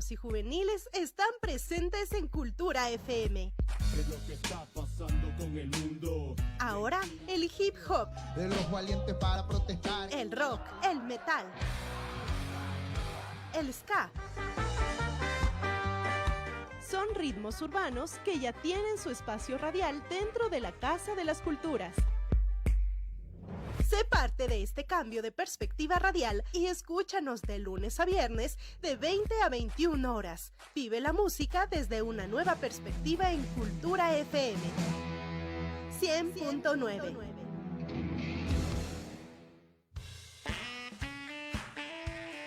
urbanos y juveniles están presentes en Cultura FM. ¿Qué es lo que está pasando con el mundo? Ahora, el hip hop, de los valientes para protestar, el rock, el metal, el ska. Son ritmos urbanos que ya tienen su espacio radial dentro de la Casa de las Culturas. Sé parte de este cambio de perspectiva radial y escúchanos de lunes a viernes de 20 a 21 horas. Vive la música desde una nueva perspectiva en Cultura FM 100.9.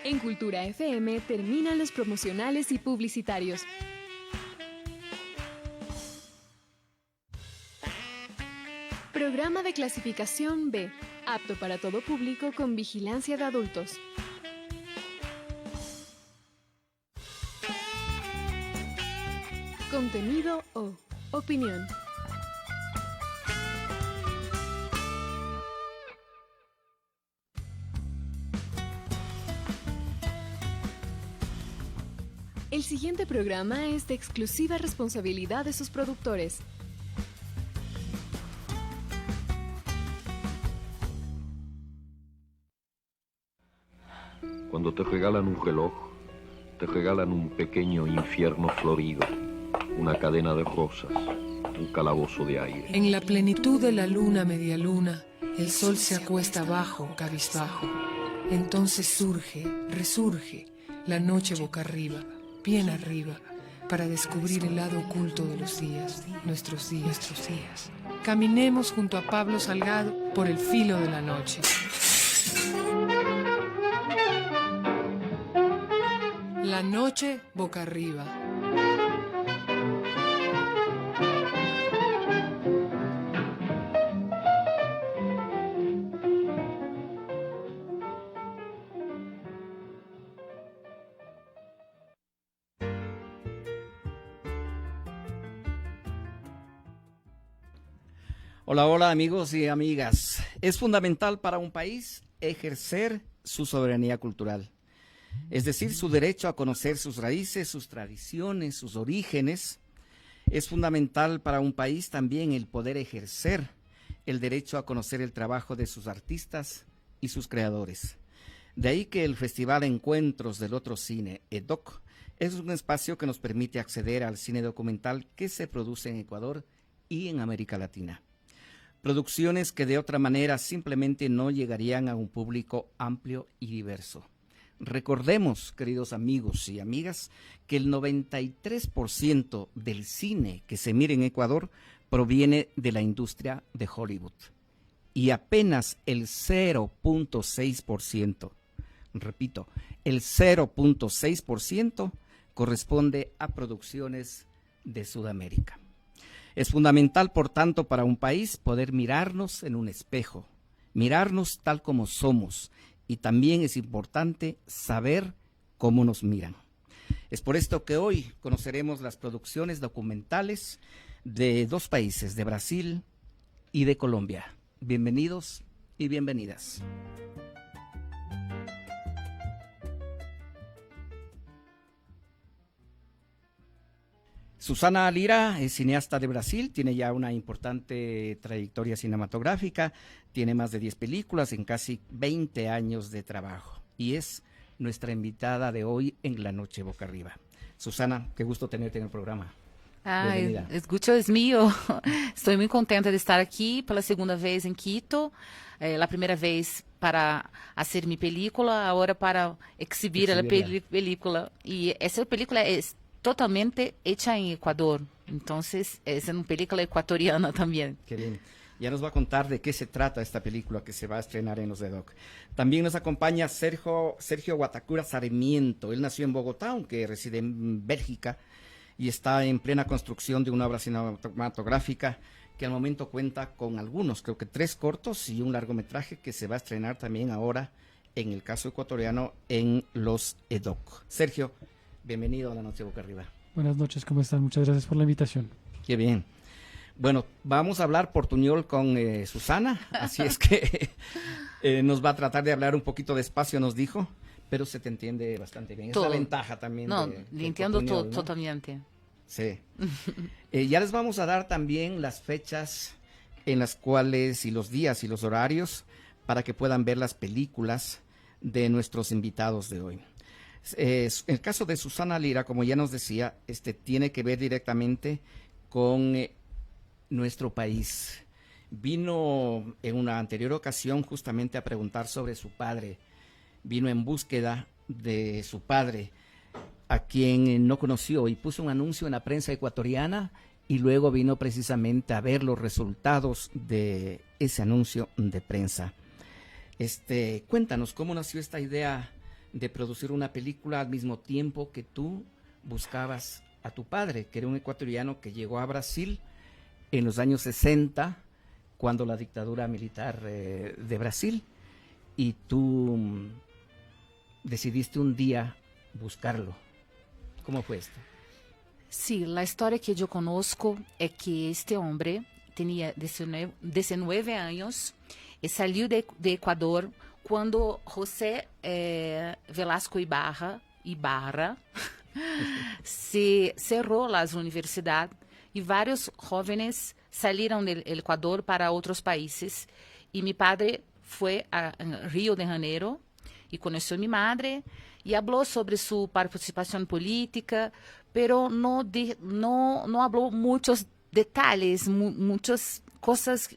En Cultura FM terminan los promocionales y publicitarios. Programa de clasificación B, apto para todo público con vigilancia de adultos. Contenido O, opinión. El siguiente programa es de exclusiva responsabilidad de sus productores. Cuando te regalan un reloj, te regalan un pequeño infierno florido, una cadena de rosas, un calabozo de aire. En la plenitud de la luna medialuna, el sol se acuesta abajo, cabizbajo. Entonces surge, resurge, la noche boca arriba, bien arriba, para descubrir el lado oculto de los días, nuestros días. Caminemos junto a Pablo Salgado por el filo de la noche. La noche boca arriba. Hola, hola amigos y amigas. Es fundamental para un país ejercer su soberanía cultural. Es decir, su derecho a conocer sus raíces, sus tradiciones, sus orígenes. Es fundamental para un país también el poder ejercer el derecho a conocer el trabajo de sus artistas y sus creadores. De ahí que el Festival Encuentros del Otro Cine, EDOC, es un espacio que nos permite acceder al cine documental que se produce en Ecuador y en América Latina. Producciones que de otra manera simplemente no llegarían a un público amplio y diverso. Recordemos, queridos amigos y amigas, que el 93% del cine que se mira en Ecuador proviene de la industria de Hollywood y apenas el 0.6%, repito, el 0.6% corresponde a producciones de Sudamérica. Es fundamental, por tanto, para un país poder mirarnos en un espejo, mirarnos tal como somos. Y también es importante saber cómo nos miran. Es por esto que hoy conoceremos las producciones documentales de dos países, de Brasil y de Colombia. Bienvenidos y bienvenidas. Susana Lira es cineasta de Brasil, tiene ya una importante trayectoria cinematográfica, tiene más de 10 películas en casi 20 años de trabajo y es nuestra invitada de hoy en La Noche Boca Arriba. Susana, qué gusto tenerte en el programa. El gusto es mío. Estoy muy contenta de estar aquí pela segunda vez en Quito, la primera vez para hacer mi película, ahora para exhibir la película. Y esa película es totalmente hecha en Ecuador, entonces es una película ecuatoriana también. Qué bien. Ya nos va a contar de qué se trata esta película que se va a estrenar en los EDOC. También nos acompaña Sergio Guatacura Sarmiento. Él nació en Bogotá, aunque reside en Bélgica, y está en plena construcción de una obra cinematográfica que al momento cuenta con algunos, creo que 3 cortos y un largometraje que se va a estrenar también ahora, en el caso ecuatoriano, en los EDOC. Sergio, bienvenido a La Noche Boca Arriba. Buenas noches, ¿cómo están? Muchas gracias por la invitación. Qué bien. Bueno, vamos a hablar portuñol con Susana, así es que nos va a tratar de hablar un poquito despacio, nos dijo, Pero se te entiende bastante bien. Todo. Es la ventaja también. No, del le entiendo portuñol, ¿no? totalmente. Sí. Ya les vamos a dar también las fechas en las cuales, y los días y los horarios, para que puedan ver las películas de nuestros invitados de hoy. El caso de Susana Lira, como ya nos decía, tiene que ver directamente con nuestro país. Vino en una anterior ocasión justamente a preguntar sobre su padre. Vino en búsqueda de su padre, a quien no conoció, y puso un anuncio en la prensa ecuatoriana, y luego vino precisamente a ver los resultados de ese anuncio de prensa. Cuéntanos cómo nació esta idea de producir una película al mismo tiempo que tú buscabas a tu padre, que era un ecuatoriano que llegó a Brasil en los años 60, cuando la dictadura militar de Brasil, y tú decidiste un día buscarlo. ¿Cómo fue esto? Sí, la historia que yo conozco es que este hombre tenía 19 años y salió de Ecuador cuando José Velasco Ibarra se cerró las universidades y varios jóvenes salieron del Ecuador para otros países. Y mi padre fue a Río de Janeiro y conoció a mi madre y habló sobre su participación política, pero no habló muchos detalles, muchas cosas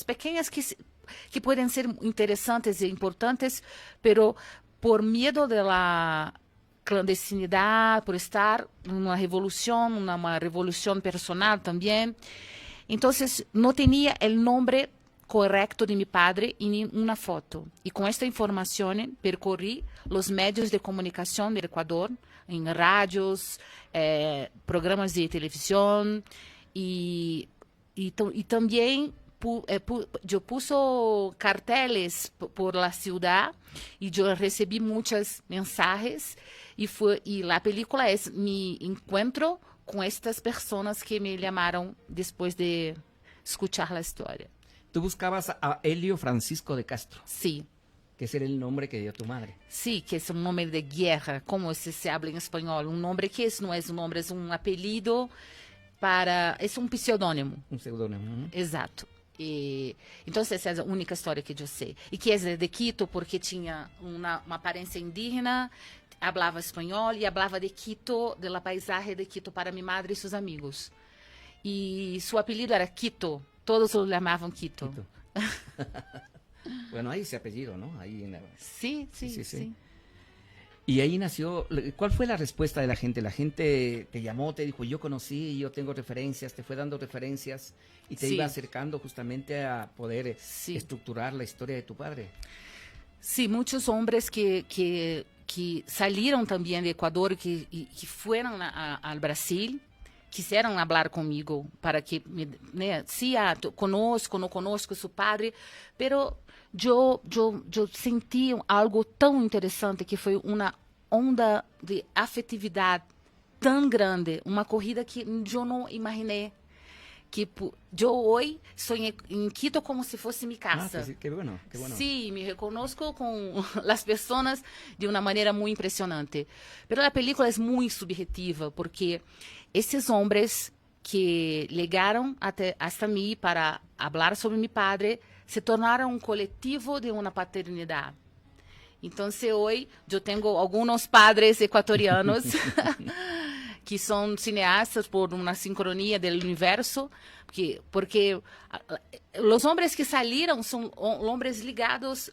pequeñas que pueden ser interesantes e importantes, pero por miedo de la clandestinidad, por estar en una revolución personal también. Entonces no tenía el nombre correcto de mi padre y ni una foto. Y con esta información percorrí los medios de comunicación del Ecuador, en radios, programas de televisión, y también yo puso carteles por la ciudad y yo recibí muchos mensajes y la película es mi encuentro con estas personas que me llamaron después de escuchar la historia. Tú buscabas a Helio Francisco de Castro. Sí. Que ese era el nombre que dio tu madre. Sí, que es un nombre de guerra, como se habla en español. Un nombre que no es un nombre, es un apellido es un pseudónimo. Un seudónimo. Exacto. Entonces esa es la única historia que yo sé. Y que es de Quito porque tenía una apariencia indígena, hablaba español y hablaba de Quito, de la paisaje de Quito para mi madre y sus amigos. Y su apellido era Quito, todos lo llamaban Quito. Bueno, ahí ese apellido, ¿no? Ahí sí. Y ahí nació. ¿Cuál fue la respuesta de la gente? La gente te llamó, te dijo, yo conocí, yo tengo referencias, te fue dando referencias y te iba acercando justamente a poder estructurar la historia de tu padre. Sí, muchos hombres que salieron también de Ecuador y que fueron al Brasil, quisieron hablar conmigo para que, no conozco su padre, pero yo sentí algo tan interesante que fue una onda de afetividad tan grande, una corrida que yo no imaginé. Que yo hoy estoy en Quito como si fuese mi casa. Pues sí, qué bueno. Sí, me reconozco con las personas de una manera muy impresionante. Pero la película es muy subjetiva porque esses hombres que llegaron hasta mí para hablar sobre mi padre se tornaron un colectivo de una paternidad. Entonces hoy yo tengo algunos padres ecuatorianos que son cineastas por una sincronía del universo, porque los hombres que salieron son hombres ligados,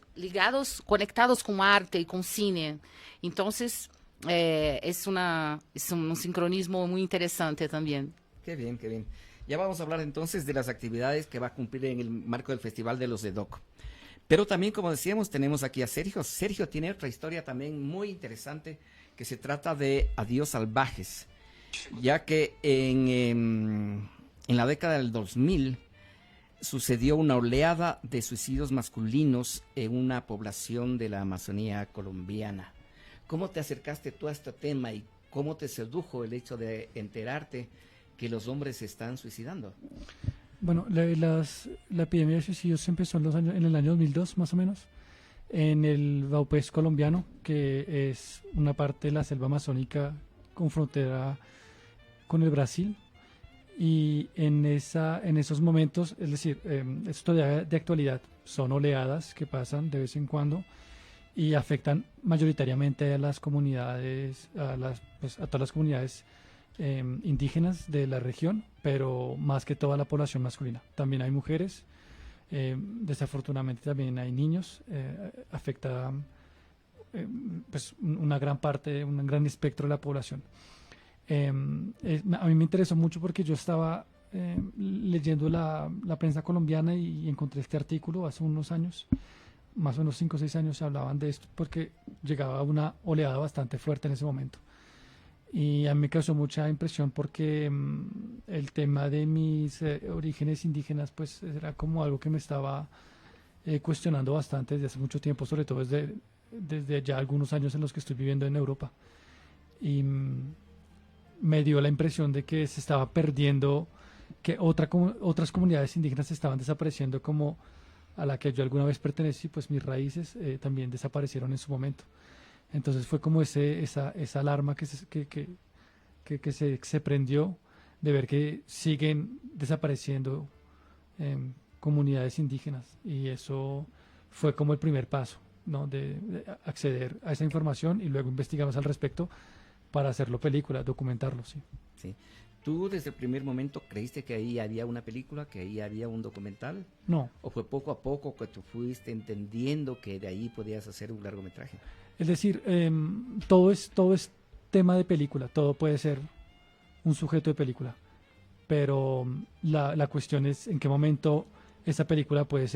conectados con arte y con cine. Entonces es un sincronismo muy interesante también. Qué bien. Ya vamos a hablar entonces de las actividades que va a cumplir en el marco del Festival de los EDOC. Pero también, como decíamos, tenemos aquí a Sergio. Sergio tiene otra historia también muy interesante que se trata de Adiós Salvajes, ya que en la década del 2000 sucedió una oleada de suicidios masculinos en una población de la Amazonía colombiana. ¿Cómo te acercaste tú a este tema y cómo te sedujo el hecho de enterarte que los hombres se están suicidando? Bueno, la epidemia de suicidios empezó en el año 2002, más o menos. en el Vaupés colombiano, que es una parte de la selva amazónica con frontera con el Brasil. Y en esos momentos, es decir, esto de actualidad, son oleadas que pasan de vez en cuando y afectan mayoritariamente a las comunidades, a todas las comunidades indígenas de la región, pero más que toda la población masculina. También hay mujeres, desafortunadamente también hay niños, afecta pues una gran parte, un gran espectro de la población. A mí me interesó mucho porque yo estaba leyendo la prensa colombiana y encontré este artículo hace unos años, más o menos 5 o 6 años se hablaban de esto porque llegaba una oleada bastante fuerte en ese momento. Y a mí me causó mucha impresión porque el tema de mis orígenes indígenas pues era como algo que me estaba cuestionando bastante desde hace mucho tiempo, sobre todo desde ya algunos años en los que estoy viviendo en Europa. Y me dio la impresión de que se estaba perdiendo, que otras comunidades indígenas estaban desapareciendo, como a la que yo alguna vez pertenecí, pues mis raíces también desaparecieron en su momento. Entonces fue como esa alarma que se prendió de ver que siguen desapareciendo comunidades indígenas, y eso fue como el primer paso, ¿no? de acceder a esa información y luego investigamos al respecto para hacerlo película, documentarlo, sí. Sí. ¿Tú desde el primer momento creíste que ahí había una película, que ahí había un documental? No. ¿O fue poco a poco que tú fuiste entendiendo que de ahí podías hacer un largometraje? Es decir, todo es tema de película, todo puede ser un sujeto de película, pero la cuestión es en qué momento esa película puede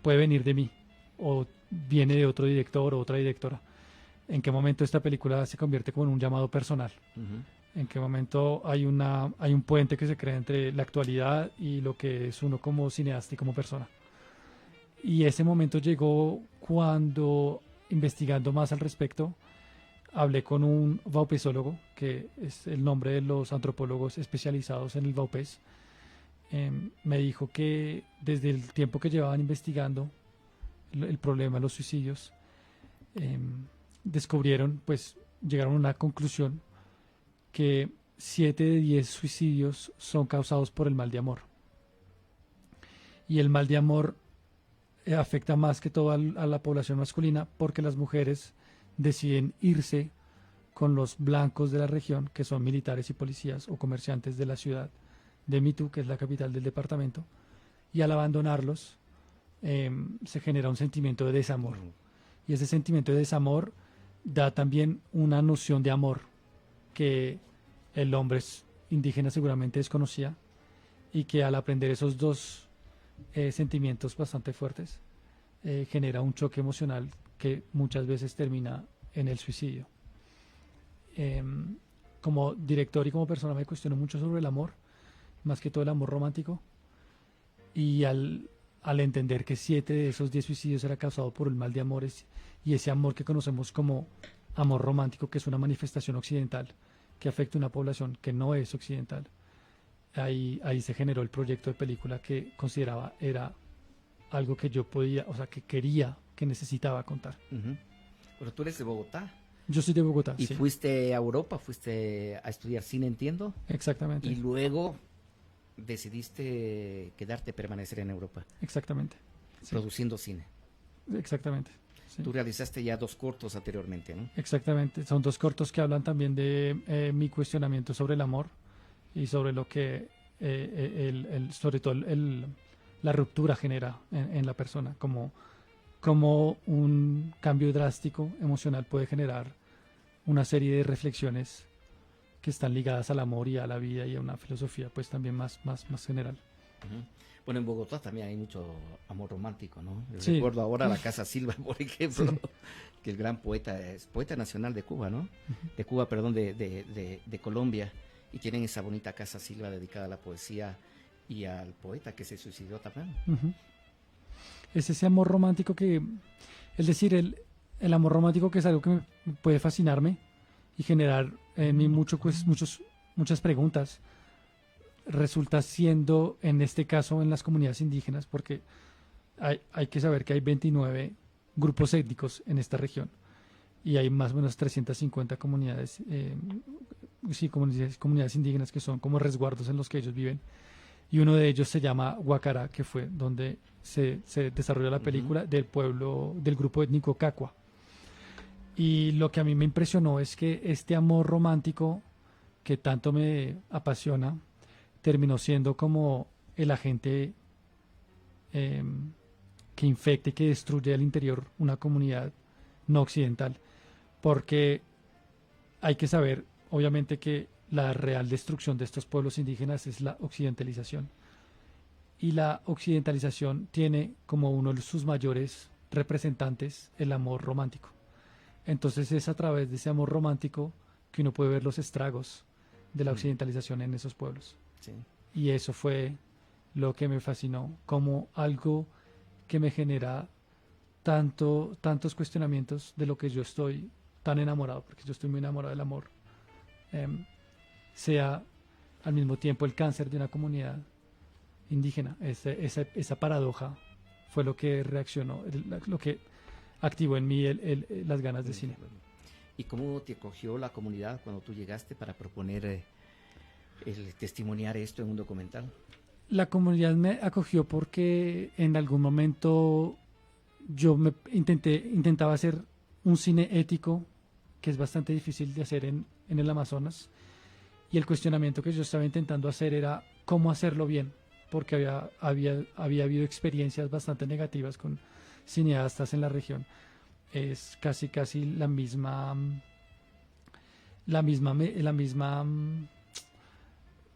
venir de mí, o viene de otro director o otra directora. En qué momento esta película se convierte como en un llamado personal. En qué momento hay un puente que se crea entre la actualidad y lo que es uno como cineasta y como persona. Y ese momento llegó cuando, investigando más al respecto, hablé con un vaupésólogo, que es el nombre de los antropólogos especializados en el vaupés. Me dijo que desde el tiempo que llevaban investigando el problema de los suicidios, llegaron a una conclusión que 7 de 10 suicidios son causados por el mal de amor. Y el mal de amor afecta más que todo a la población masculina, porque las mujeres deciden irse con los blancos de la región, que son militares y policías o comerciantes de la ciudad de Mitú, que es la capital del departamento, y al abandonarlos se genera un sentimiento de desamor. Y ese sentimiento de desamor da también una noción de amor que el hombre indígena seguramente desconocía, y que al aprender esos dos sentimientos bastante fuertes genera un choque emocional que muchas veces termina en el suicidio. Como director y como persona me cuestiono mucho sobre el amor, más que todo el amor romántico, y al entender que 7 de esos 10 suicidios era causado por el mal de amores, y ese amor que conocemos como amor romántico, que es una manifestación occidental que afecta a una población que no es occidental, ahí se generó el proyecto de película que consideraba era algo que yo podía, o sea, que quería, que necesitaba contar. Pero tú eres de Bogotá. Yo soy de Bogotá. ¿Y sí. fuiste a Europa, fuiste a estudiar cine, entiendo? Exactamente. Y luego decidiste permanecer en Europa. Exactamente. Sí. Produciendo cine. Exactamente. Sí. Tú realizaste ya 2 cortos anteriormente, ¿no? Exactamente. Son 2 cortos que hablan también de mi cuestionamiento sobre el amor y sobre lo que sobre todo la ruptura genera en la persona, como un cambio drástico emocional puede generar una serie de reflexiones que están ligadas al amor y a la vida y a una filosofía pues también más general. Bueno, en Bogotá también hay mucho amor romántico, ¿no? Sí. Recuerdo ahora la Casa Silva, por ejemplo, que el gran poeta es poeta nacional de Cuba, ¿no? De Cuba, perdón, de Colombia, y tienen esa bonita Casa Silva dedicada a la poesía y al poeta que se suicidó también. Es ese amor romántico es decir, el amor romántico, que es algo que puede fascinarme y generar en mí muchas preguntas. Resulta siendo, en este caso, en las comunidades indígenas, porque hay que saber que hay 29 grupos étnicos en esta región. Y hay más o menos 350 comunidades, comunidades indígenas que son como resguardos en los que ellos viven. Y uno de ellos se llama Guacará, que fue donde se desarrolla la película, del grupo étnico Cacua. Y lo que a mí me impresionó es que este amor romántico que tanto me apasiona terminó siendo como el agente que infecta y que destruye al interior una comunidad no occidental, porque hay que saber, obviamente, que la real destrucción de estos pueblos indígenas es la occidentalización, y la occidentalización tiene como uno de sus mayores representantes el amor romántico. Entonces es a través de ese amor romántico que uno puede ver los estragos de la occidentalización en esos pueblos. Sí. Y eso fue lo que me fascinó, como algo que me genera tantos cuestionamientos de lo que yo estoy tan enamorado, porque yo estoy muy enamorado del amor, sea al mismo tiempo el cáncer de una comunidad indígena. Esa paradoja fue lo que reaccionó, lo que activó en mí las ganas de cine. ¿Y cómo te acogió la comunidad cuando tú llegaste para proponer el testimoniar esto en un documental? La comunidad me acogió porque en algún momento yo intentaba hacer un cine ético, que es bastante difícil de hacer en el Amazonas, y el cuestionamiento que yo estaba intentando hacer era cómo hacerlo bien, porque había habido experiencias bastante negativas con cineastas en la región. Es casi la misma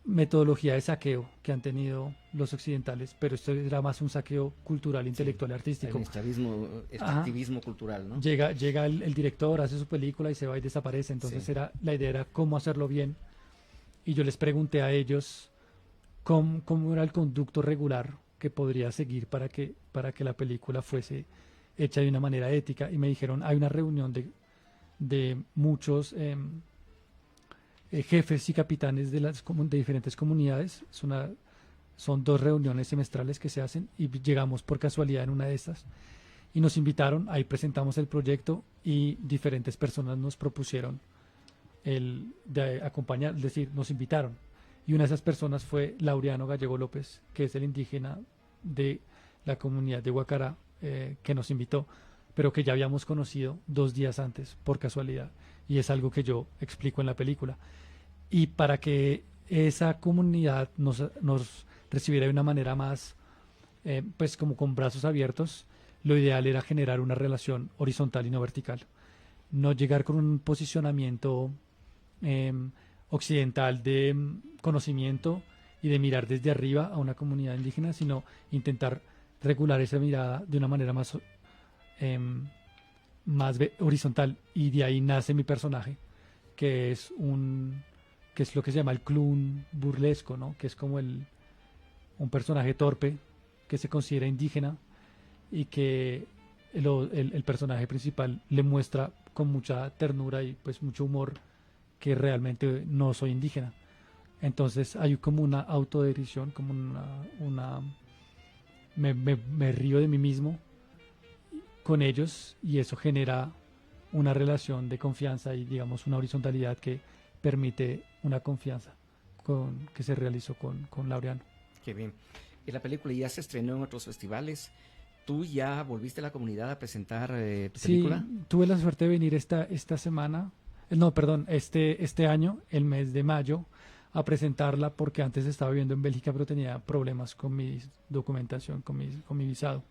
metodología de saqueo que han tenido los occidentales, pero esto era más un saqueo cultural, intelectual, artístico. El activismo cultural, ¿no? Llega el director, hace su película y se va y desaparece. Entonces la idea era cómo hacerlo bien. Y yo les pregunté a ellos cómo era el conducto regular que podría seguir para que la película fuese hecha de una manera ética. Y me dijeron, hay una reunión de muchos jefes y capitanes de diferentes comunidades. Son 2 reuniones semestrales que se hacen, y llegamos por casualidad en una de estas y nos invitaron. Ahí presentamos el proyecto y diferentes personas nos propusieron el de acompañar, es decir, nos invitaron, y una de esas personas fue Laureano Gallego López, que es el indígena de la comunidad de Guacará, que nos invitó, pero que ya habíamos conocido 2 días antes por casualidad, y es algo que yo explico en la película. Y para que esa comunidad nos recibiera de una manera más, pues como con brazos abiertos, lo ideal era generar una relación horizontal y no vertical. No llegar con un posicionamiento occidental de conocimiento y de mirar desde arriba a una comunidad indígena, sino intentar regular esa mirada de una manera más horizontal. Y de ahí nace mi personaje, que es lo que se llama el clown burlesco, ¿no? Que es como un personaje torpe que se considera indígena, y que el personaje principal le muestra con mucha ternura y pues mucho humor que realmente no soy indígena. Entonces hay como una autoderición, como me río de mí mismo con ellos, y eso genera una relación de confianza y, digamos, una horizontalidad que permite una confianza que se realizó con Laureano. Qué bien. Y la película ya se estrenó en otros festivales. ¿Tú ya volviste a la comunidad a presentar tu película? Sí, tuve la suerte de venir esta semana, este año, el mes de mayo, a presentarla, porque antes estaba viviendo en Bélgica, pero tenía problemas con mi documentación, con mi visado.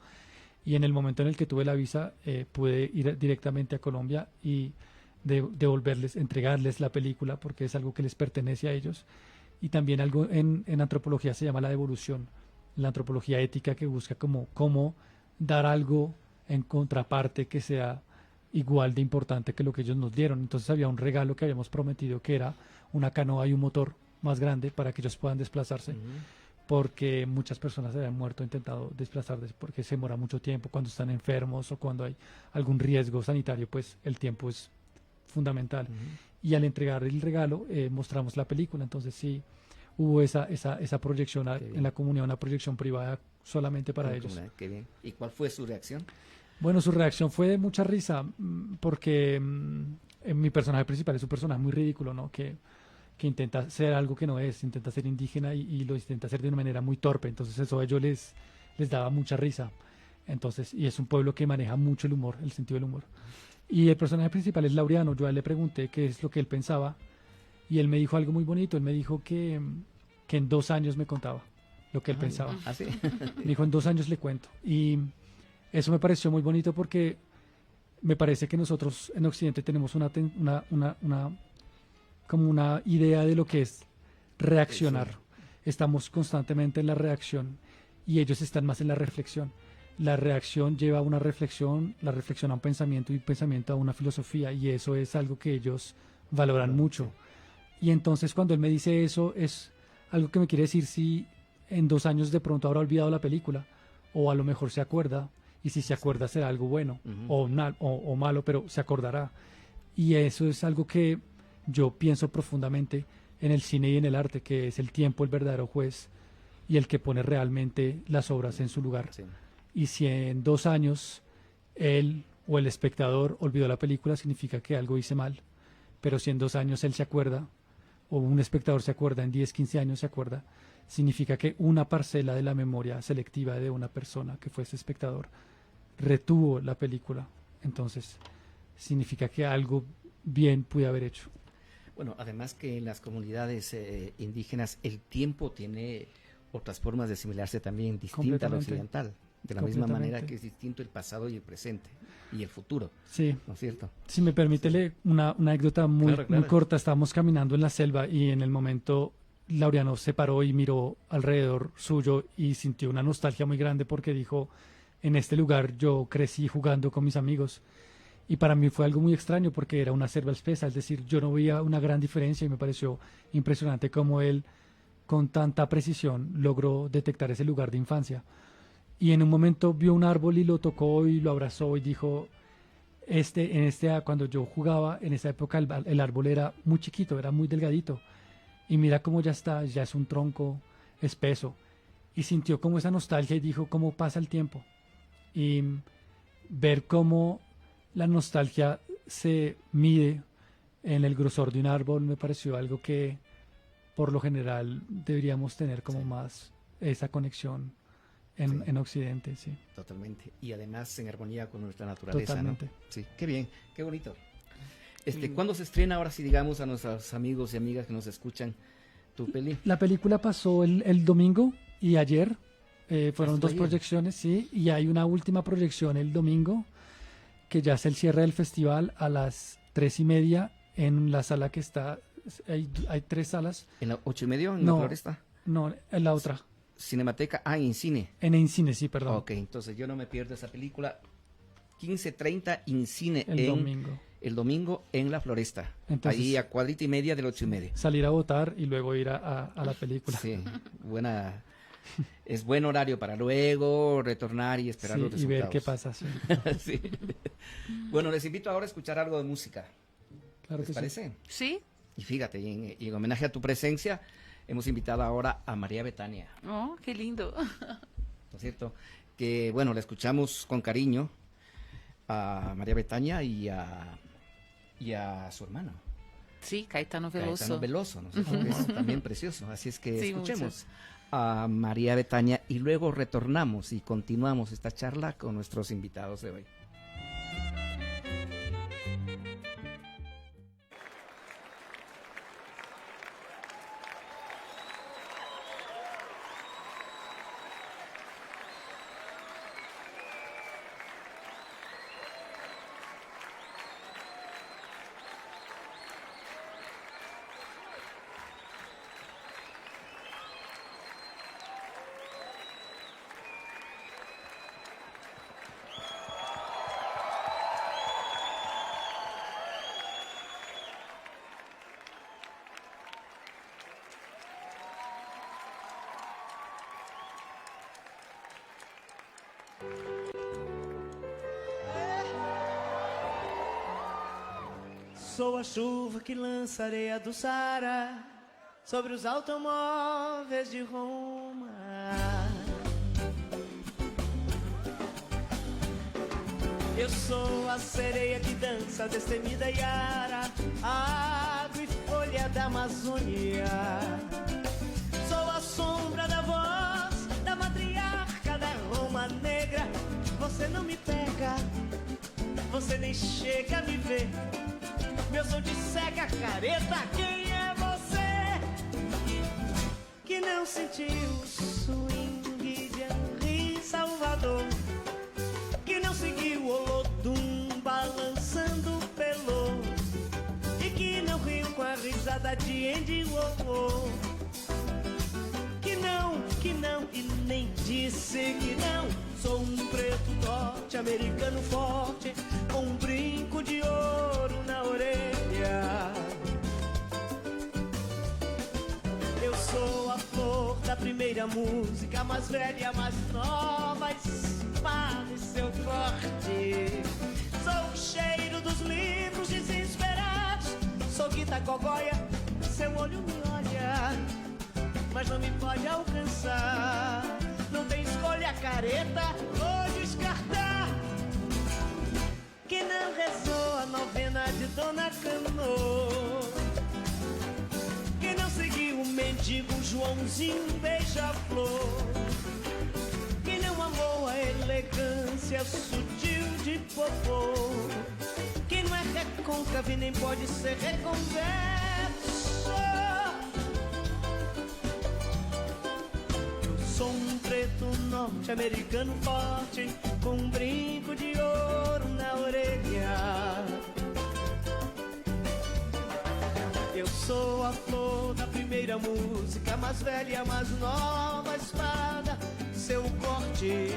Y en el momento en el que tuve la visa, pude ir directamente a Colombia y entregarles la película, porque es algo que les pertenece a ellos. Y también algo en antropología se llama la devolución, la antropología ética, que busca cómo dar algo en contraparte que sea igual de importante que lo que ellos nos dieron. Entonces había un regalo que habíamos prometido, que era una canoa y un motor más grande para que ellos puedan desplazarse, porque muchas personas habían intentado desplazarse, porque se demora mucho tiempo cuando están enfermos o cuando hay algún riesgo sanitario, pues el tiempo es fundamental. Y al entregar el regalo mostramos la película. Entonces sí hubo esa proyección en la comunidad, una proyección privada solamente para ellos. Qué bien. ¿Y cuál fue su reacción? Bueno, su reacción fue de mucha risa, porque mi personaje principal es un personaje muy ridículo, ¿no? Que intenta ser algo que no es, intenta ser indígena y lo intenta hacer de una manera muy torpe. Entonces eso a ellos les daba mucha risa. Entonces, y es un pueblo que maneja mucho el humor, el sentido del humor. Y el personaje principal es Laureano. Yo a él le pregunté qué es lo que él pensaba y él me dijo algo muy bonito. Él me dijo que en 2 años me contaba lo que él pensaba. ¿Ah, sí? Me dijo, en 2 años le cuento. Y eso me pareció muy bonito porque me parece que nosotros en Occidente tenemos como una idea de lo que es reaccionar. Sí. Estamos constantemente en la reacción y ellos están más en la reflexión. La reacción lleva a una reflexión, la reflexión a un pensamiento y un pensamiento a una filosofía, y eso es algo que ellos valoran mucho. Y entonces cuando él me dice eso, es algo que me quiere decir si en 2 años de pronto habrá olvidado la película, o a lo mejor se acuerda, y si se acuerda será algo bueno, o malo, pero se acordará. Y eso es algo que yo pienso profundamente en el cine y en el arte, que es el tiempo el verdadero juez y el que pone realmente las obras en su lugar. Sí. Y si en 2 años él o el espectador olvidó la película, significa que algo hice mal. Pero si en 2 años él se acuerda, o un espectador se acuerda, en 10, 15 años se acuerda, significa que una parcela de la memoria selectiva de una persona que fue ese espectador retuvo la película. Entonces, significa que algo bien pude haber hecho. Bueno, además que en las comunidades indígenas el tiempo tiene otras formas de asimilarse también distinta al occidental. De la misma manera que es distinto el pasado y el presente y el futuro. Sí. ¿No es cierto? Si me permite una anécdota muy corta. Estábamos caminando en la selva y en el momento Laureano se paró y miró alrededor suyo y sintió una nostalgia muy grande porque dijo, en este lugar yo crecí jugando con mis amigos. Y para mí fue algo muy extraño porque era una selva espesa, es decir, yo no veía una gran diferencia y me pareció impresionante cómo él con tanta precisión logró detectar ese lugar de infancia. Y en un momento vio un árbol y lo tocó y lo abrazó y dijo, cuando yo jugaba, en esa época el árbol era muy chiquito, era muy delgadito. Y mira cómo ya es un tronco espeso. Y sintió como esa nostalgia y dijo, cómo pasa el tiempo. Y ver cómo la nostalgia se mide en el grosor de un árbol me pareció algo que por lo general deberíamos tener como más esa conexión en Occidente, sí. Totalmente. Y además en armonía con nuestra naturaleza. Totalmente. ¿No? Sí, qué bien, qué bonito. ¿Cuándo se estrena ahora, si digamos a nuestros amigos y amigas que nos escuchan, tu peli? La película pasó el domingo y ayer. Fueron 2 proyecciones, sí. Y hay una última proyección el domingo, que ya es el cierre del festival a las 3:30 en la sala que está. Hay 3 salas. ¿En la 8:30 en la Floresta? No, en la otra. Cinemateca, en Incine. En Incine, sí, perdón. Ok, entonces yo no me pierdo esa película. 15:30 Incine el domingo en la Floresta. Entonces, ahí a cuadrita y media del 8:30. Salir a votar y luego ir a la película. Sí, es buen horario para luego retornar y esperar los resultados. Y ver qué pasa. Sí. Sí. Bueno, les invito ahora a escuchar algo de música. Claro ¿Les parece? Sí. Y fíjate, y en homenaje a tu presencia, hemos invitado ahora a María Betania. Oh, qué lindo. ¿No es cierto? Que, bueno, la escuchamos con cariño a María Betania y a su hermano. Sí, Caetano Veloso. Caetano Veloso, ¿no? Es también precioso. Así es que escuchemos a María Betania y luego retornamos y continuamos esta charla con nuestros invitados de hoy. Sou a chuva que lança areia do Saara sobre os automóveis de Roma. Eu sou a sereia que dança, destemida Yara, água e folha da Amazônia. Sou a sombra da voz da matriarca da Roma Negra. Você não me pega, você nem chega a me ver. Meu som te cega, careta, quem é você? Que não sentiu o swing de Henri Salvador, que não seguiu o Olodum balançando pelo, e que não riu com a risada de Andy Warhol. Que não, e nem disse que não. Sou um preto norte-americano forte, com um brinco de ouro na orelha. Eu sou a flor da primeira música, mais velha, mais nova, espada e seu corte. Sou o cheiro dos livros desesperados, sou Guita Gogóia, seu olho me olha, mas não me pode alcançar. Não tem escolha, careta, ou descartar. Que não rezou a novena de Dona Cano, que não seguiu o mendigo Joãozinho beija-flor, que não amou a elegância sutil de Popô, que não é recôncavo e nem pode ser reconverso. Sou um preto norte-americano forte, com um brinco de ouro na orelha. Eu sou a flor da primeira música, mais velha, mais nova, espada, seu corte.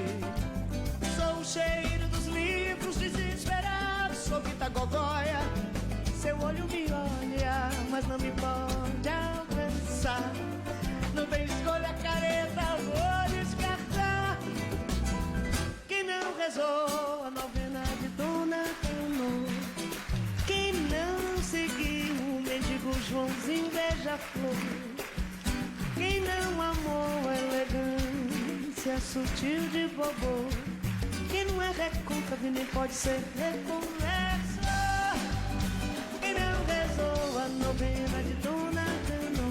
Sou o cheiro dos livros desesperados, sou Guita Gogóia, seu olho me olha, mas não me pode alcançar. Não tem escolha, careta, vou descartar. Quem não rezou a novena de Dona Cano, quem não seguiu o mendigo Joãozinho beija-flor, quem não amou a elegância sutil de Bobô, quem não é recôncavo e nem pode ser reconverso. Quem não rezou a novena de Dona Cano,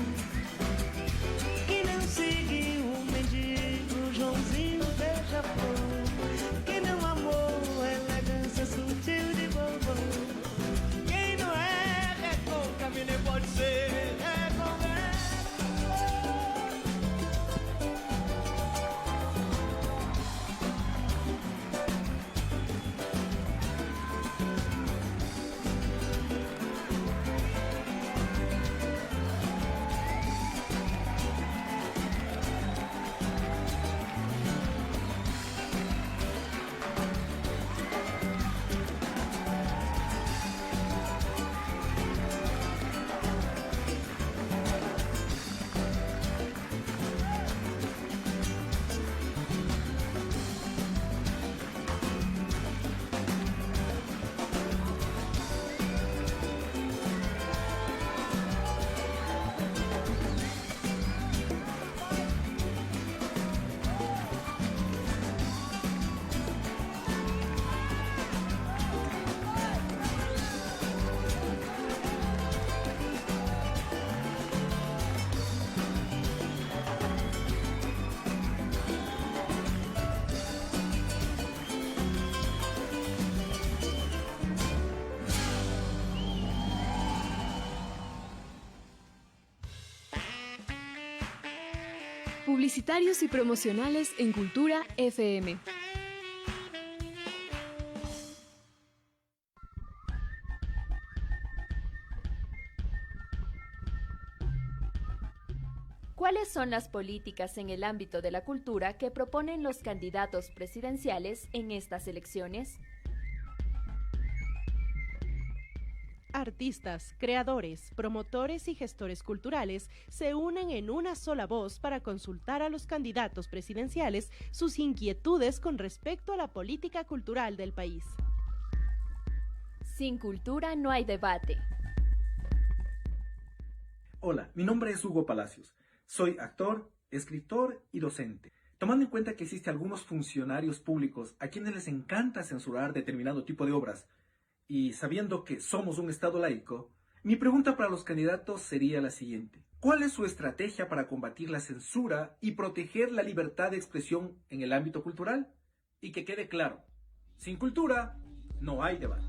seguiu o mendigo Joãozinho beija-flor, quem não amou a elegância sutil de Bobô, quem não é recôncavo nem pode ser reconverso. Publicitarios y promocionales en Cultura FM. ¿Cuáles son las políticas en el ámbito de la cultura que proponen los candidatos presidenciales en estas elecciones? Artistas, creadores, promotores y gestores culturales se unen en una sola voz para consultar a los candidatos presidenciales sus inquietudes con respecto a la política cultural del país. Sin cultura no hay debate. Hola, mi nombre es Hugo Palacios. Soy actor, escritor y docente. Tomando en cuenta que existen algunos funcionarios públicos a quienes les encanta censurar determinado tipo de obras, y sabiendo que somos un Estado laico, mi pregunta para los candidatos sería la siguiente. ¿Cuál es su estrategia para combatir la censura y proteger la libertad de expresión en el ámbito cultural? Y que quede claro, sin cultura no hay debate.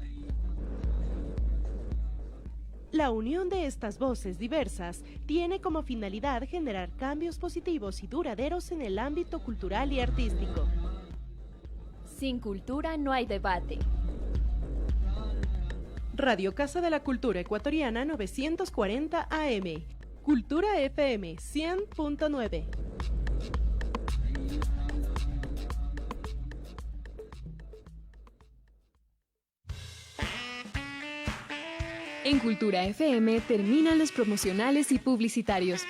La unión de estas voces diversas tiene como finalidad generar cambios positivos y duraderos en el ámbito cultural y artístico. Sin cultura no hay debate. Radio Casa de la Cultura Ecuatoriana 940 AM. Cultura FM 100.9. En Cultura FM terminan los promocionales y publicitarios.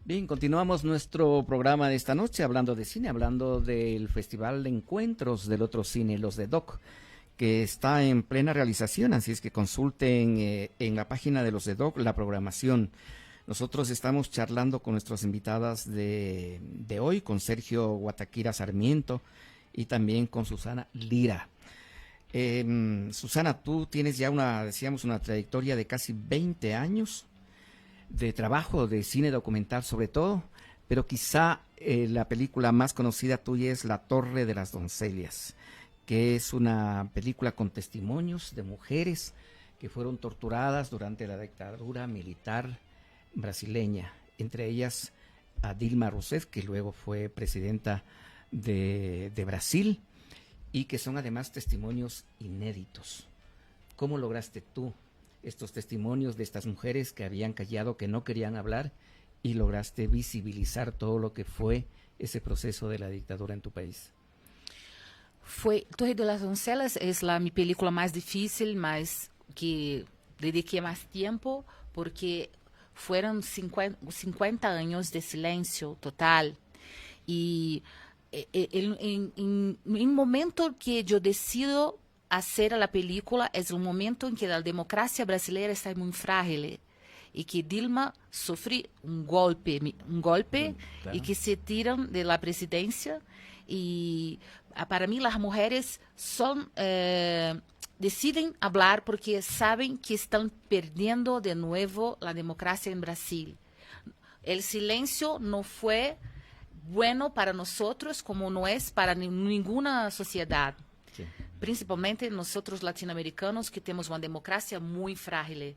Bien, continuamos nuestro programa de esta noche hablando de cine, hablando del Festival de Encuentros del Otro Cine, los de DOC, que está en plena realización, así es que consulten en la página de los de DOC la programación. Nosotros estamos charlando con nuestras invitadas de hoy, con Sergio Guataquira Sarmiento y también con Susana Lira. Susana, tú tienes ya una trayectoria de casi 20 años de trabajo de cine documental sobre todo, pero quizá la película más conocida tuya es La Torre de las Doncellas, que es una película con testimonios de mujeres que fueron torturadas durante la dictadura militar brasileña, entre ellas a Dilma Rousseff, que luego fue presidenta de Brasil, y que son además testimonios inéditos. ¿Cómo lograste tú estos testimonios de estas mujeres que habían callado, que no querían hablar, y lograste visibilizar todo lo que fue ese proceso de la dictadura en tu país? Torre de las Doncellas es mi película más difícil, más que dediqué más tiempo, porque fueron 50 años de silencio total. Y en el momento que yo decido hacer la película es el momento en que la democracia brasileña está muy frágil y que Dilma sufre un golpe claro. Y que se tiran de la presidencia. Y para mí las mujeres deciden hablar porque saben que están perdiendo de nuevo la democracia en Brasil. El silencio no fue bueno para nosotros como no es para ninguna sociedad. Sí. Principalmente nosotros latinoamericanos que tenemos una democracia muy frágil.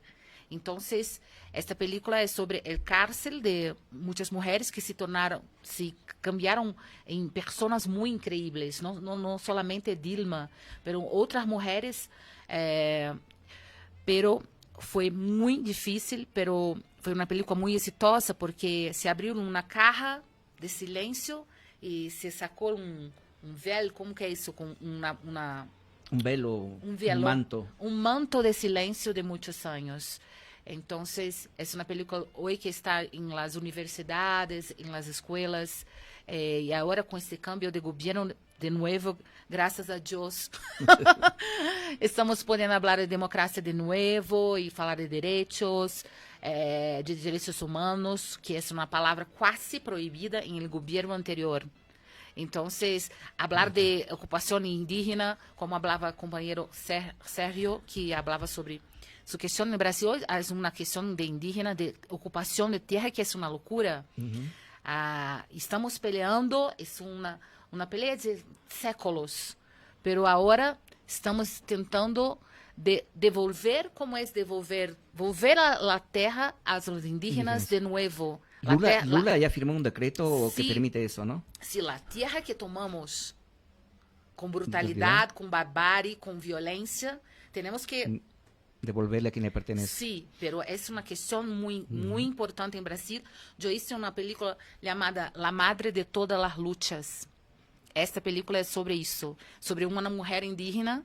Entonces, esta película es sobre el cárcel de muchas mujeres que se cambiaron en personas muy increíbles, no solamente Dilma, pero otras mujeres, pero fue muy difícil, pero fue una película muy exitosa porque se abrió una caja de silencio y se sacó un velo, ¿cómo que es eso? Con un velo, un manto. Un manto de silencio de muchos años. Entonces, es una película hoy que está en las universidades, en las escuelas, y ahora con este cambio de gobierno de nuevo, gracias a Dios, estamos podendo hablar de democracia de nuevo y falar de derechos humanos, que es una palabra casi prohibida en el gobierno anterior. Entonces, hablar de ocupación indígena, como hablaba el compañero Sergio, que hablaba sobre su cuestión en Brasil, es una cuestión de indígena, de ocupación de tierra, que es una locura. Estamos peleando, es una pelea de séculos, pero ahora estamos tentando devolver, como es volver a la tierra a los indígenas de nuevo. Lula ya firmó un decreto que permite eso, ¿no? Sí, la tierra que tomamos con brutalidad, con barbarie, con violencia, tenemos que devolverle a quien le pertenece. Sí, pero es una cuestión muy importante en Brasil. Yo hice una película llamada La Madre de Todas las Luchas. Esta película es sobre eso, sobre una mujer indígena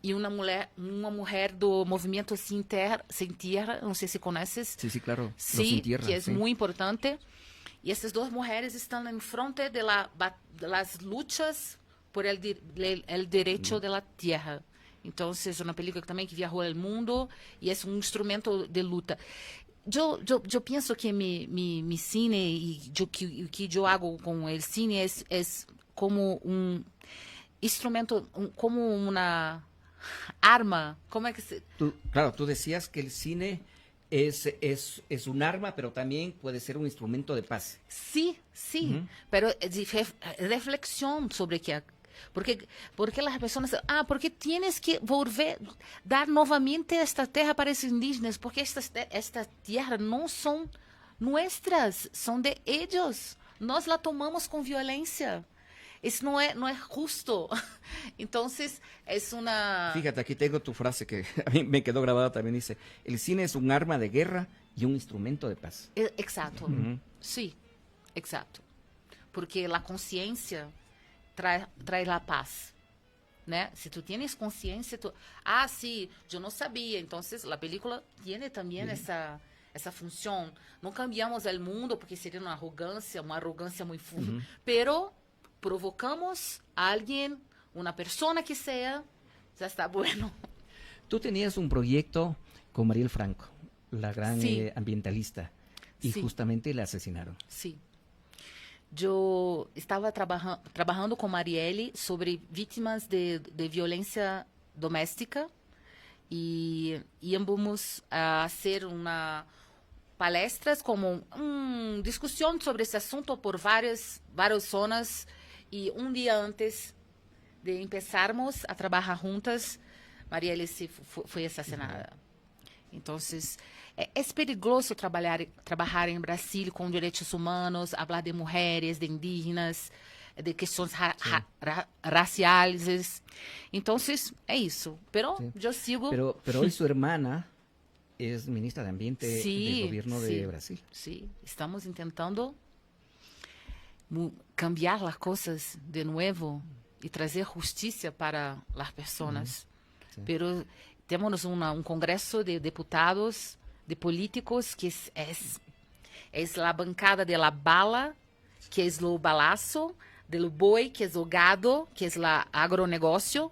y una mujer do movimiento Sin Tierra, no sé si conoces. Sí, claro. Sí, Sin Tierra, que es muy importante. Y estas dos mujeres están en frente de las luchas por el derecho de la tierra. Entonces, es una película también que viajó al mundo y es un instrumento de lucha. Yo pienso que mi cine y que yo hago con el cine es como un instrumento, como una arma. ¿Cómo es que se...? Claro, tú decías que el cine es un arma, pero también puede ser un instrumento de paz. Sí, pero reflexión sobre que... Porque las personas, porque tienes que volver, dar nuevamente esta tierra para esos indígenas, porque estas tierras no son nuestras, son de ellos. Nós la tomamos con violencia. Eso no es justo. Entonces, es una... Fíjate, aquí tengo tu frase que a mí me quedó grabada también. Dice, el cine es un arma de guerra y un instrumento de paz. Exacto. Sí, exacto. Porque la conciencia trae la paz. ¿no? Si tú tienes conciencia, sí, yo no sabía. Entonces, la película tiene también esa función. No cambiamos el mundo porque sería una arrogancia muy fuerte. Pero provocamos a alguien, una persona que sea, ya está bueno. Tú tenías un proyecto con Mariel Franco, la gran ambientalista, y justamente la asesinaron. Sí. Yo estaba trabajando con Marielle sobre víctimas de violencia doméstica y íbamos a hacer palestras como discusión sobre ese asunto por varias zonas, y un día antes de empezarmos a trabajar juntas, Marielle fue asesinada. Entonces, es peligroso trabajar en Brasil con derechos humanos, hablar de mujeres, de indígenas, de cuestiones raciales. Entonces, es eso. Pero yo sigo... Pero hoy su hermana es ministra de Ambiente del gobierno de Brasil. Sí, estamos intentando cambiar las cosas de nuevo y traer justicia para las personas. Pero tenemos un congreso de diputados, de políticos, que es la bancada de la bala, que es lo balazo, del boi, que es el gado, que es la agronegocio,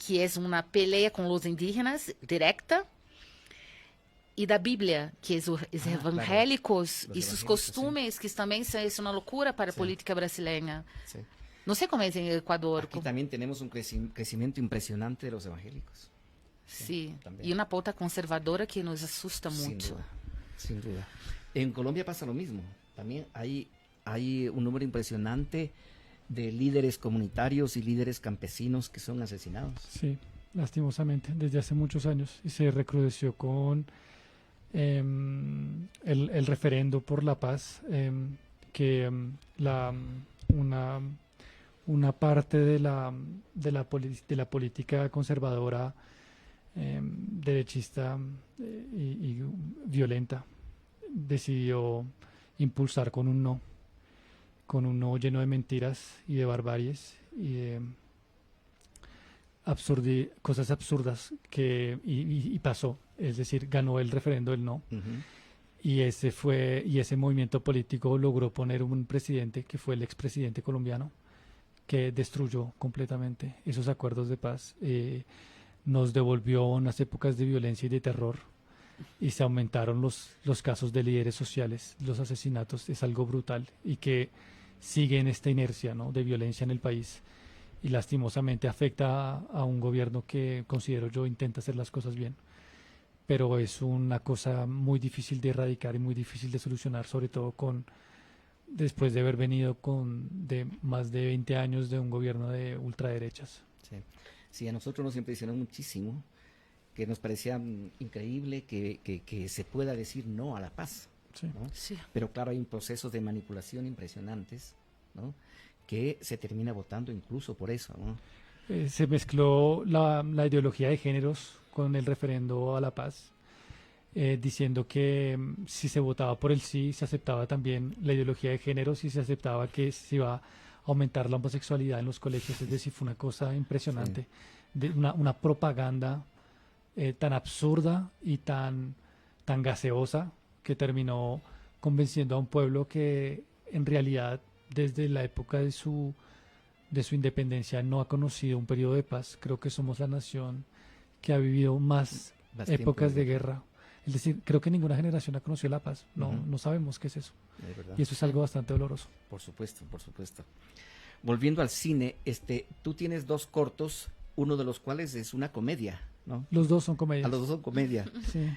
que es una pelea con los indígenas directa, y da Biblia, que es los evangélicos, y sus costumes, que también es una locura para la política brasileña. Sí. No sé cómo es en Ecuador. Aquí también tenemos un crecimiento impresionante de los evangélicos. Sí, y una pauta conservadora que nos asusta mucho. Sin duda. En Colombia pasa lo mismo. También hay un número impresionante de líderes comunitarios y líderes campesinos que son asesinados. Sí, lastimosamente, desde hace muchos años. Y se recrudeció con el referendo por la paz, que una parte de la política conservadora, derechista y violenta, decidió impulsar con un no lleno de mentiras y de barbaries y de cosas absurdas y pasó, es decir, ganó el referendo del no. Y ese movimiento político logró poner un presidente que fue el expresidente colombiano, que destruyó completamente esos acuerdos de paz. Nos devolvió unas épocas de violencia y de terror, y se aumentaron los casos de líderes sociales, los asesinatos. Es algo brutal y que sigue en esta inercia, ¿no?, de violencia en el país, y lastimosamente afecta a un gobierno que considero yo intenta hacer las cosas bien, pero es una cosa muy difícil de erradicar y muy difícil de solucionar, sobre todo después de haber venido de más de 20 años de un gobierno de ultraderechas. Sí, a nosotros nos impresionó muchísimo, que nos parecía increíble que se pueda decir no a la paz. Sí. ¿no? Sí. Pero claro, hay procesos de manipulación impresionantes, ¿no?, que se termina votando incluso por eso, ¿no? Se mezcló la ideología de géneros con el referendo a la paz, diciendo que si se votaba por el sí, se aceptaba también la ideología de géneros y se aceptaba que se iba a aumentar la homosexualidad en los colegios. Es decir, fue una cosa impresionante, de una propaganda tan absurda y tan gaseosa, que terminó convenciendo a un pueblo que en realidad desde la época de su independencia no ha conocido un periodo de paz. Creo que somos la nación que ha vivido más épocas de guerra. Es decir, creo que ninguna generación ha conocido la paz. No sabemos qué es eso. Y eso es algo bastante doloroso. Por supuesto. Volviendo al cine, tú tienes 2 cortos, uno de los cuales es una comedia, ¿no? Los dos son comedias. Los dos son comedia. Sí.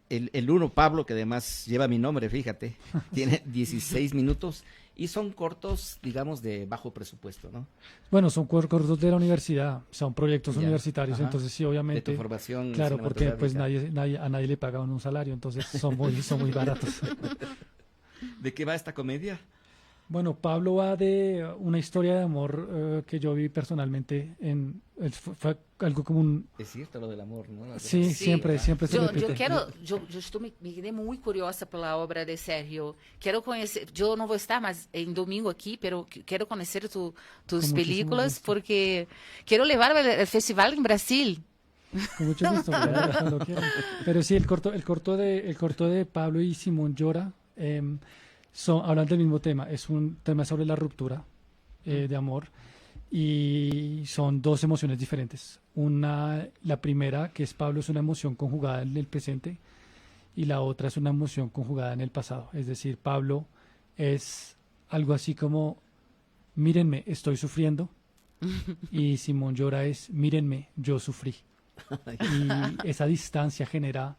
El uno, Pablo, que además lleva mi nombre, fíjate, tiene 16 minutos y son cortos, digamos, de bajo presupuesto, ¿no? Bueno, son cortos de la universidad, son proyectos universitarios, Ajá. entonces sí, obviamente. De tu formación claro, porque pues cinematográfica. a nadie le pagan un salario, entonces son muy baratos. ¿De qué va esta comedia? Bueno, Pablo va de una historia de amor que yo vi personalmente. Fue algo como un... Es cierto lo del amor, ¿no? Sí, siempre se repite. Me quedé muy curiosa pela obra de Sergio. Quero conhecer, eu não vou estar mais em domingo aqui, pero quero conhecer tus películas porque quero levar al festival en Brasil. Con mucho gusto, cuando quieran. Pero sí, el corto de Pablo y Simón Llora hablan del mismo tema. Es un tema sobre la ruptura de amor y son 2 emociones diferentes. La primera, que es Pablo, es una emoción conjugada en el presente y la otra es una emoción conjugada en el pasado. Es decir, Pablo es algo así como, mírenme, estoy sufriendo, y Simón Llora es, mírenme, yo sufrí. Y esa distancia genera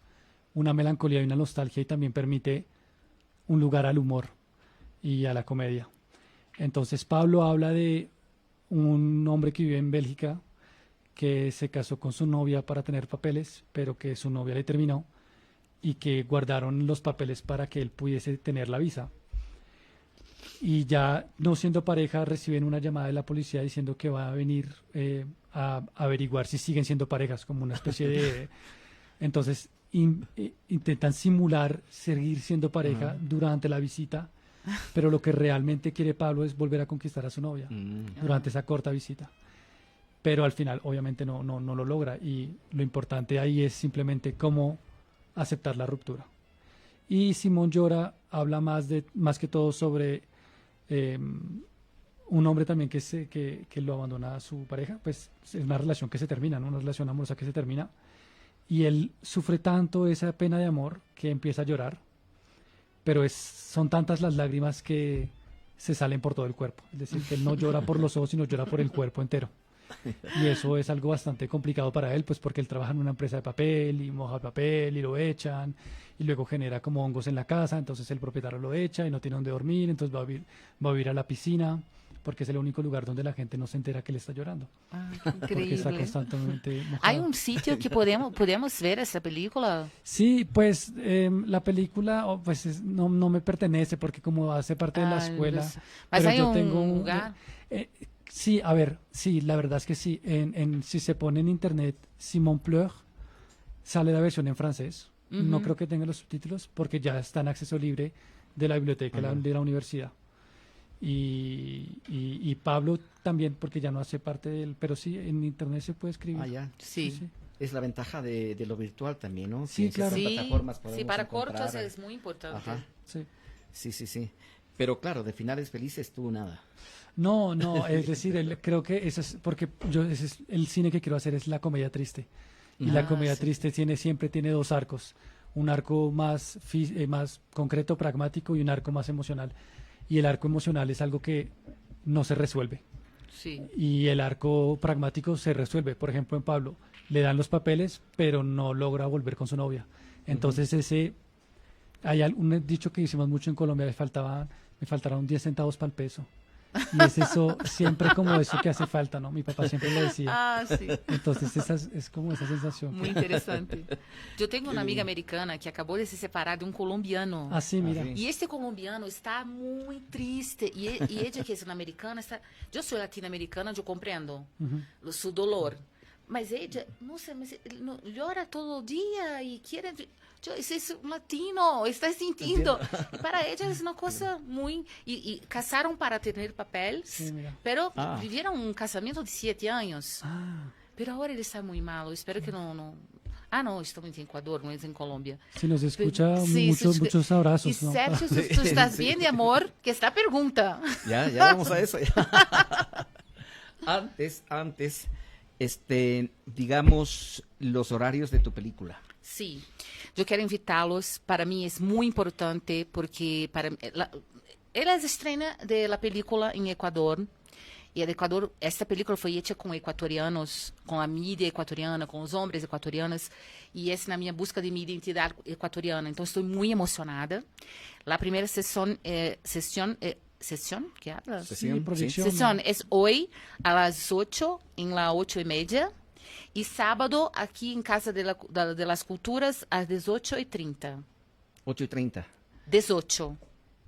una melancolía y una nostalgia y también permite un lugar al humor y a la comedia. Entonces Pablo habla de un hombre que vive en Bélgica que se casó con su novia para tener papeles, pero que su novia le terminó y que guardaron los papeles para que él pudiese tener la visa. Y ya no siendo pareja reciben una llamada de la policía diciendo que va a venir a averiguar si siguen siendo parejas, como una especie de... Entonces intentan simular seguir siendo pareja durante la visita, pero lo que realmente quiere Pablo es volver a conquistar a su novia durante esa corta visita. Pero al final obviamente no lo logra y lo importante ahí es simplemente cómo aceptar la ruptura. Y Simón Llora habla más que todo sobre un hombre también que lo abandona a su pareja, pues es una relación que se termina, ¿no? Una relación amorosa que se termina. Y él sufre tanto esa pena de amor que empieza a llorar, pero son tantas las lágrimas que se salen por todo el cuerpo. Es decir, que él no llora por los ojos, sino llora por el cuerpo entero. Y eso es algo bastante complicado para él, pues porque él trabaja en una empresa de papel y moja el papel y lo echan y luego genera como hongos en la casa, entonces el propietario lo echa y no tiene donde dormir, entonces va a vivir a la piscina porque es el único lugar donde la gente no se entera que le está llorando. Increíble. Porque está constantemente mojado. ¿Hay un sitio que podemos ver esa película? Sí, pues la película no me pertenece porque como hace parte de la escuela. Pero hay yo un tengo lugar. Sí, a ver, sí, la verdad es que sí. Si se pone en internet Simon Pleur, sale la versión en francés. No creo que tenga los subtítulos porque ya está en acceso libre de la biblioteca de la universidad. Y Pablo también, porque ya no hace parte del... Pero sí, en internet se puede escribir. Ya. Sí. Es la ventaja de lo virtual también, ¿no? Sí, claro. Sí, para cortos es muy importante. Ajá. Sí. Sí. Pero claro, de finales felices tú nada. No, es decir, creo que eso es porque el cine que quiero hacer es la comedia triste. Y la comedia triste siempre tiene 2 arcos. Un arco más concreto, pragmático y un arco más emocional. Y el arco emocional es algo que no se resuelve. Sí. Y el arco pragmático se resuelve. Por ejemplo, en Pablo le dan los papeles, pero no logra volver con su novia. Entonces hay un dicho que hicimos mucho en Colombia, me faltaron 10 centavos para el peso. Y es eso, siempre como eso que hace falta, ¿no? Mi papá siempre lo decía. Sí. Entonces es como esa sensación. Muy interesante. Yo tengo una amiga americana que acabó de se separar de un colombiano. Ah, sí, mira. Y este colombiano está muy triste. Y ella, que es una americana, yo soy latinoamericana, yo comprendo su dolor. Mas ella, no sé, llora todo día y quiere... Ese es un latino, está sintiendo. Y para ella es una cosa muy... Y casaron para tener papel, pero vivieron un casamiento de 7 años. Pero ahora él está muy malo, espero que no... Ah, no, estamos en Ecuador, no es en Colombia. Si nos escucha, Sí, muchos abrazos. Y ¿no? Sergio, tú estás bien, de amor, que esta pregunta. Ya vamos a eso. Antes, digamos, los horarios de tu película. Sí, yo quiero invitarlos. Para mí es muy importante porque ela es estrena de la película en Ecuador. E el Equador, esta película foi hecha com equatorianos, com a mídia equatoriana, com os homens equatorianos, e essa na minha busca de minha identidade equatoriana. Então, estou muito emocionada. A primeira sessão, ¿sesión? ¿Qué hablas? Sesión, sí. Sesión es hoy a las 8, en la 8:30. Y sábado, aquí en Casa de las Culturas, a las 18:30. 8:30. 18.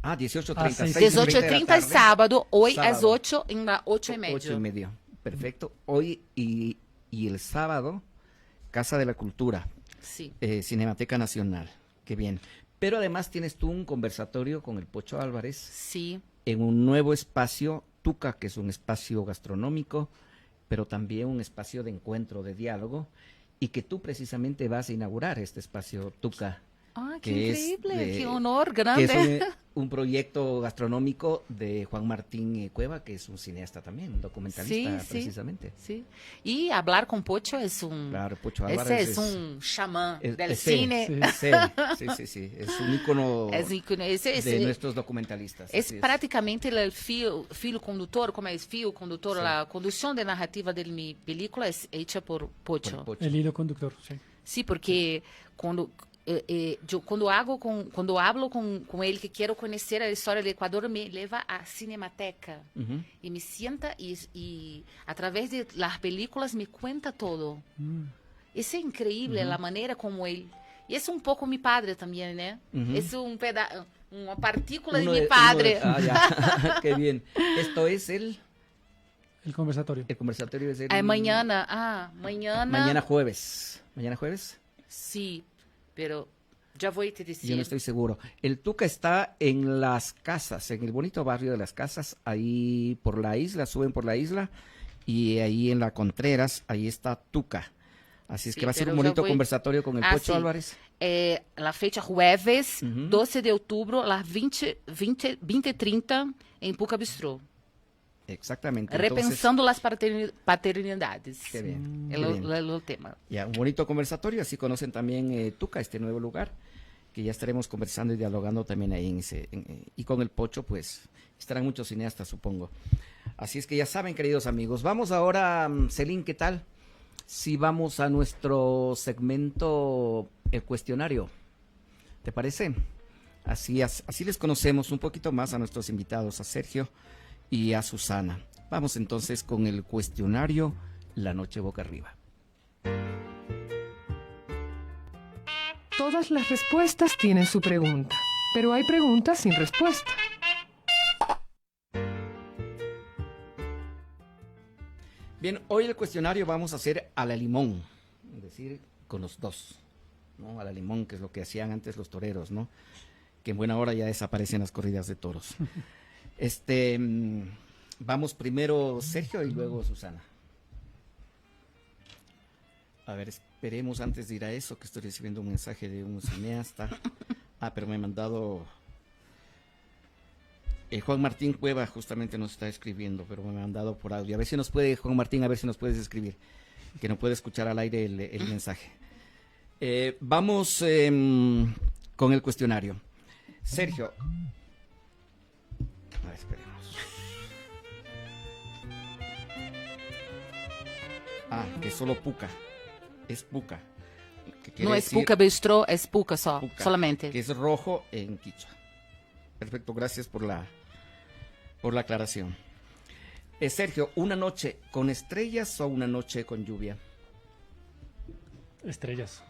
Ah, 18:30. 18:30 es sábado, hoy a las 8 en la 8:30. 8:30. Perfecto. Hoy y el sábado, Casa de la Cultura. Sí. Cinemateca Nacional. Qué bien. Pero además tienes tú un conversatorio con el Pocho Álvarez. Sí. En un nuevo espacio, Tuca, que es un espacio gastronómico, pero también un espacio de encuentro, de diálogo, y que tú precisamente vas a inaugurar este espacio, Tuca. Ah, qué increíble, qué honor grande. Que es un proyecto gastronómico de Juan Martín Cueva, que es un cineasta también, un documentalista, sí, precisamente. Sí. Y hablar con Pocho es un... Claro, Pocho Álvarez es un chamán del sí, cine. Sí. Es un ícono de nuestros documentalistas. Es prácticamente el filo conductor, como es filo conductor, sí. La conducción de narrativa de mi película es hecha por Pocho. El hilo conductor, sí. Sí, porque yo cuando hablo con él que quiero conocer la historia del Ecuador, me lleva a Cinemateca y me sienta y a través de las películas me cuenta todo. Es increíble la manera como él... Y es un poco mi padre también, ¿no? Es una partícula de mi padre. Ya. Qué bien. Esto es el conversatorio. El conversatorio es el... Mañana. Mañana jueves. ¿Mañana jueves? Sí. Pero ya voy a te decir. Yo no estoy seguro. El Tuca está en Las Casas, en el bonito barrio de Las Casas, ahí por la isla, suben por la isla, y ahí en la Contreras, ahí está Tuca. Así es que va a ser un bonito conversatorio con el Pocho Álvarez. La fecha jueves, 12 de octubre, a las 20:30 en Puca Bistrô. Exactamente. Repensando las paternidades. Qué bien. El tema. Ya, un bonito conversatorio, así conocen también Tuca, este nuevo lugar, que ya estaremos conversando y dialogando también ahí y con el Pocho, pues estarán muchos cineastas, supongo. Así es que ya saben, queridos amigos. Vamos ahora, Celín, ¿qué tal? Si vamos a nuestro segmento, el cuestionario, ¿te parece? Así les conocemos un poquito más a nuestros invitados, a Sergio y a Susana. Vamos entonces con el cuestionario La Noche Boca Arriba. Todas las respuestas tienen su pregunta, pero hay preguntas sin respuesta. Bien, hoy el cuestionario vamos a hacer a la limón, es decir, con los dos, ¿no? A la limón, que es lo que hacían antes los toreros, ¿no? Que en buena hora ya desaparecen las corridas de toros. Vamos primero Sergio y luego Susana. A ver, esperemos antes de ir a eso, que estoy recibiendo un mensaje de un cineasta. Pero me ha mandado... Juan Martín Cueva justamente nos está escribiendo, pero me ha mandado por audio. A ver si nos puede, Juan Martín, a ver si nos puedes escribir, que no puede escuchar al aire el mensaje. Vamos con el cuestionario. Sergio. A ver, esperemos. Que es solo Puca. Es Puca. No es Puca Bistrô, es Puca solamente. Que es rojo en quichua. Perfecto, gracias por la aclaración. Sergio, ¿una noche con estrellas o una noche con lluvia? Estrellas.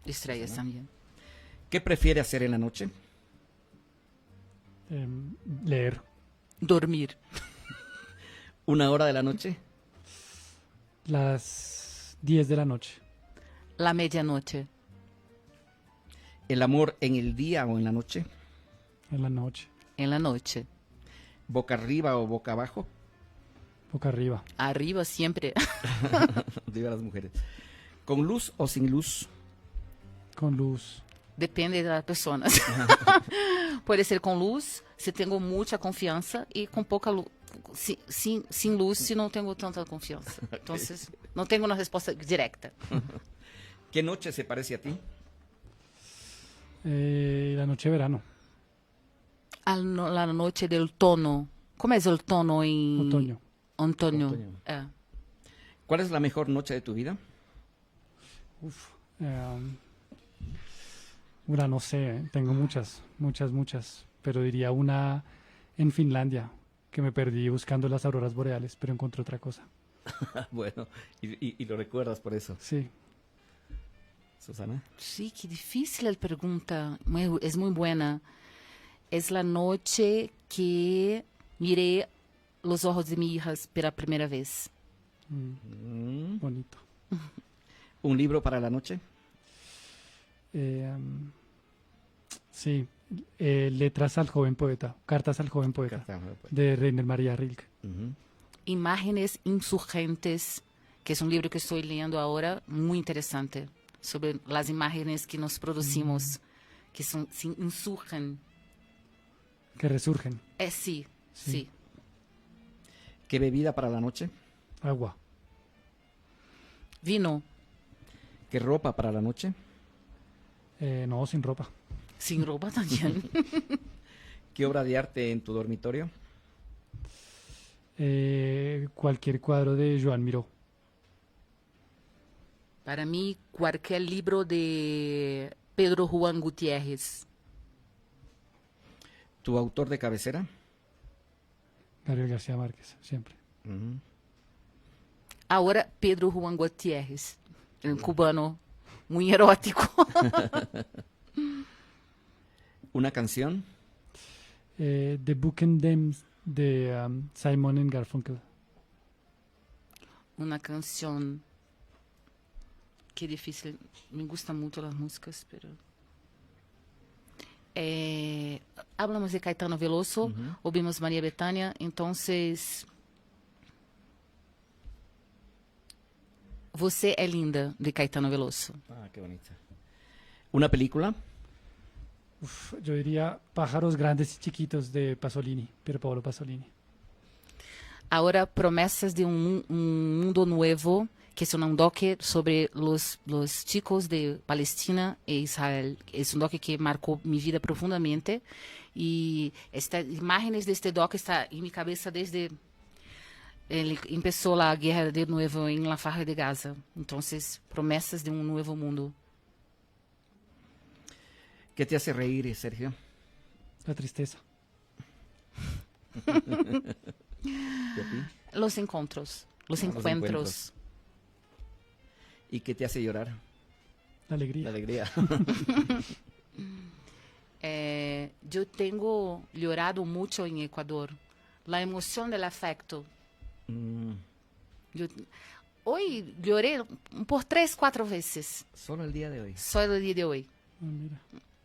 Estrellas también. ¿Qué prefiere hacer en la noche? Leer. Dormir. ¿Una hora de la noche? Las 10 de la noche. La medianoche. ¿El amor en el día o en la noche? En la noche. En la noche. ¿Boca arriba o boca abajo? Boca arriba. Arriba siempre. Arriba las mujeres. ¿Con luz o sin luz? Con luz. Depende de las personas. Puede ser con luz, si tengo mucha confianza, y con poca luz. Sin luz, si no tengo tanta confianza. Entonces, no tengo una respuesta directa. ¿Qué noche se parece a ti? La noche de verano. La noche del tono. ¿Cómo es el tono en Otoño. Otoño. ¿Cuál es la mejor noche de tu vida? No sé, tengo muchas, pero diría una en Finlandia, que me perdí buscando las auroras boreales, pero encontré otra cosa. Bueno, y lo recuerdas por eso. Sí. Susana. Sí, qué difícil la pregunta. Es muy buena. Es la noche que miré los ojos de mi hija por la primera vez. Bonito. ¿Un libro para la noche? Sí, Letras al joven poeta, Cartas al joven poeta, de Rainer Maria Rilke. Imágenes insurgentes, que es un libro que estoy leyendo ahora, muy interesante, sobre las imágenes que nos producimos, que se insurgen. Que resurgen. Sí, sí. ¿Qué bebida para la noche? Agua. Vino. ¿Qué ropa para la noche? No, sin ropa. Sin ropa también. ¿Qué obra de arte en tu dormitorio? Cualquier cuadro de Joan Miró. Para mí, cualquier libro de Pedro Juan Gutiérrez. ¿Tu autor de cabecera? Gabriel García Márquez, siempre. Ahora Pedro Juan Gutiérrez, un cubano muy erótico. ¿Una canción? The Book and Them de Simon and Garfunkel. Una canción. Qué difícil. Me gustan mucho las músicas, pero... hablamos de Caetano Veloso, ouvimos María Bethânia, entonces... Você é linda, de Caetano Veloso. Qué bonita. ¿Una película? Yo diría Pájaros Grandes y Chiquitos de Pasolini, Pier Paolo Pasolini. Ahora, Promesas de un Mundo Nuevo, que es un doc sobre los chicos de Palestina e Israel. Es un doc que marcó mi vida profundamente, y estas imágenes de este doc está en mi cabeza desde... empezó la guerra de nuevo en la Faja de Gaza. Entonces, Promesas de un Nuevo Mundo. ¿Qué te hace reír, Sergio? La tristeza. ¿Y a ti? Los encuentros. Los encuentros. ¿Y qué te hace llorar? La alegría. La alegría. Yo tengo llorado mucho en Ecuador. La emoción del afecto. Hoy lloré por 3, 4 veces. ¿Solo el día de hoy? Solo el día de hoy. Mira.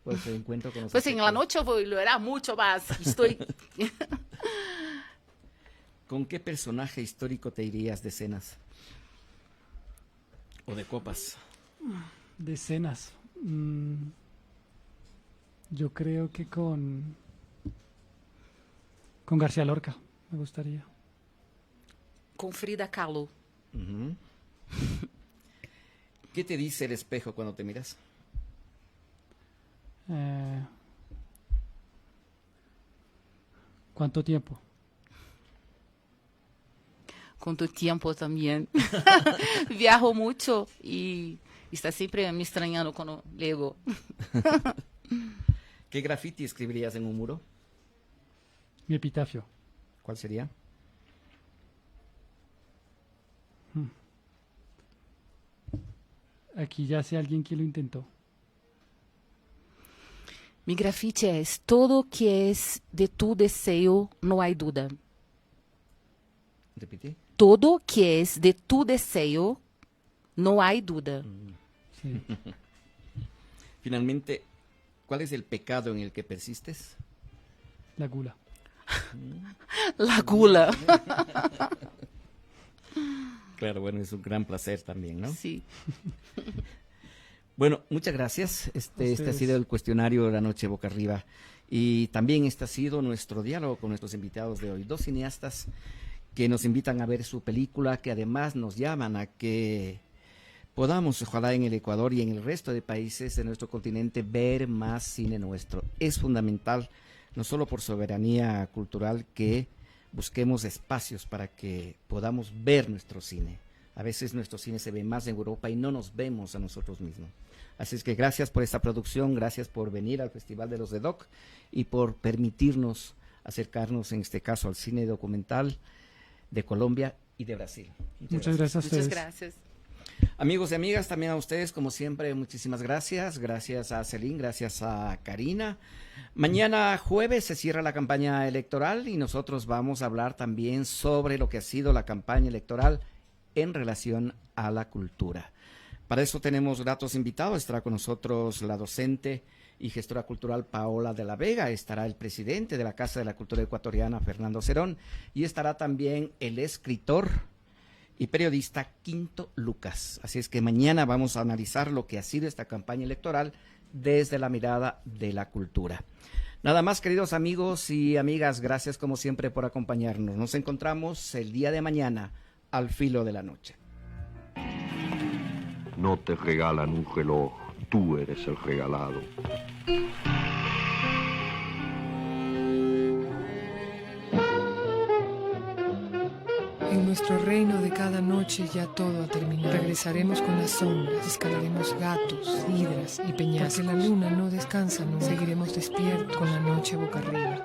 Pues el encuentro con los Pues en la noche voy a llorar mucho más. Estoy... ¿Con qué personaje histórico te irías de cenas? ¿O de copas? De cenas. Yo creo que con García Lorca me gustaría. Con Frida Kahlo. ¿Qué te dice el espejo cuando te miras? ¿Cuánto tiempo? Con tu tiempo también. Viajo mucho y está siempre me extrañando cuando leo. ¿Qué graffiti escribirías en un muro? Mi epitafio. ¿Cuál sería? Aquí ya sé alguien que lo intentó. Mi grafite es: todo que es de tu deseo, no hay duda. ¿Repite? Todo que es de tu deseo, no hay duda. Sí. Finalmente, ¿cuál es el pecado en el que persistes? La gula. La gula. Claro, bueno, es un gran placer también, ¿no? Sí. Bueno, muchas gracias. Este ha sido el cuestionario de la noche boca arriba. Y también este ha sido nuestro diálogo con nuestros invitados de hoy. 2 cineastas que nos invitan a ver su película, que además nos llaman a que podamos, ojalá en el Ecuador y en el resto de países de nuestro continente, ver más cine nuestro. Es fundamental, no solo por soberanía cultural, que busquemos espacios para que podamos ver nuestro cine. A veces nuestro cine se ve más en Europa y no nos vemos a nosotros mismos. Así es que gracias por esta producción, gracias por venir al Festival de los DEDOC y por permitirnos acercarnos, en este caso, al cine documental de Colombia y de Brasil. Muchas gracias a ustedes. Muchas gracias. Amigos y amigas, también a ustedes, como siempre, muchísimas gracias. Gracias a Celín, gracias a Karina. Mañana jueves se cierra la campaña electoral y nosotros vamos a hablar también sobre lo que ha sido la campaña electoral en relación a la cultura. Para eso tenemos gratos invitados. Estará con nosotros la docente y gestora cultural Paola de la Vega. Estará el presidente de la Casa de la Cultura Ecuatoriana, Fernando Cerón. Y estará también el escritor y periodista Quinto Lucas. Así es que mañana vamos a analizar lo que ha sido esta campaña electoral desde la mirada de la cultura. Nada más, queridos amigos y amigas, gracias como siempre por acompañarnos. Nos encontramos el día de mañana al filo de la noche. No te regalan un reloj, tú eres el regalado. En nuestro reino de cada noche ya todo ha terminado. Regresaremos con las sombras, escalaremos gatos, hidras y peñascos. Porque la luna no descansa, no seguiremos despiertos con la noche boca arriba.